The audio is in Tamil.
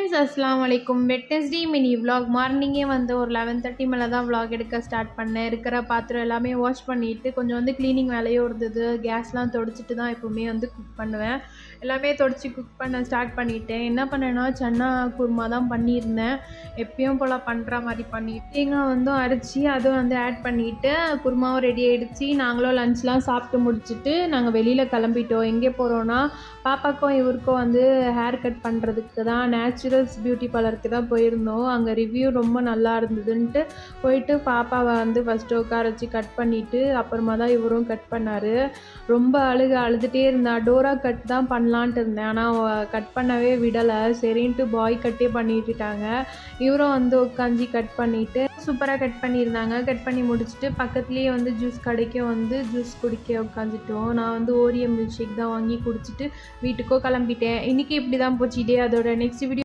ஃப்ரெண்ட்ஸ் அஸ்ஸலாமு அலைக்கும். வெட்னஸ்டே மினி vlog மார்னிங்கே வந்து ஒரு 11:30 மேலே தான் vlog எடுக்க ஸ்டார்ட் பண்ணேன். இருக்கிற பாத்திரம் எல்லாமே வாஷ் பண்ணிவிட்டு கொஞ்சம் வந்து க்ளீனிங் வேலையும் இருந்தது. கேஸ்லாம் தொடச்சிட்டு தான் எப்போவுமே வந்து குக் பண்ணுவேன். எல்லாமே தொடச்சி குக் பண்ண ஸ்டார்ட் பண்ணிவிட்டேன். என்ன பண்ணேன்னா சன்னா குருமா தான் பண்ணியிருந்தேன். எப்பயும் போல் பண்ணுற மாதிரி பண்ணிட்டு தேங்காய் வந்து அரைச்சி அதுவும் வந்து ஆட் பண்ணிவிட்டு குருமாவும் ரெடி ஆகிடுச்சு. நாங்களும் லஞ்ச்லாம் சாப்பிட்டு முடிச்சுட்டு நாங்கள் வெளியில் கிளம்பிட்டோம். எங்கே போகிறோன்னா பாப்பாக்கும் இவருக்கும் வந்து ஹேர் கட் பண்ணுறதுக்கு தான் நேச்சுரல்ஸ் பியூட்டி பார்லருக்கு தான் போயிருந்தோம். அங்கே ரிவ்யூ ரொம்ப நல்லா இருந்ததுன்ட்டு போயிட்டு பாப்பாவை வந்து ஃபஸ்ட்டு உட்கார வச்சு கட் பண்ணிவிட்டு அப்புறமா தான் இவரும் கட் பண்ணார். ரொம்ப அழுதுகிட்டே இருந்தா. டோரா கட் தான் பண்ணலான்ட்டு இருந்தேன், ஆனால் கட் பண்ணவே விடலை. சரின்ட்டு பாய் கட்டே பண்ணிட்டுட்டாங்க. இவரும் வந்து உட்காந்து கட் பண்ணிவிட்டு சூப்பராக கட் பண்ணியிருந்தாங்க. கட் பண்ணி முடிச்சுட்டு பக்கத்துலேயே வந்து ஜூஸ் கடைக்கும் வந்து ஜூஸ் குடிக்க உட்காந்துட்டோம். நான் வந்து ஓரியோ மில்க் ஷேக் தான் வாங்கி குடிச்சிட்டு வீட்டுக்கோ கிளம்பிட்டேன். இன்றைக்கி இப்படி தான் போச்சு டே. அதோட நெக்ஸ்ட் வீடியோ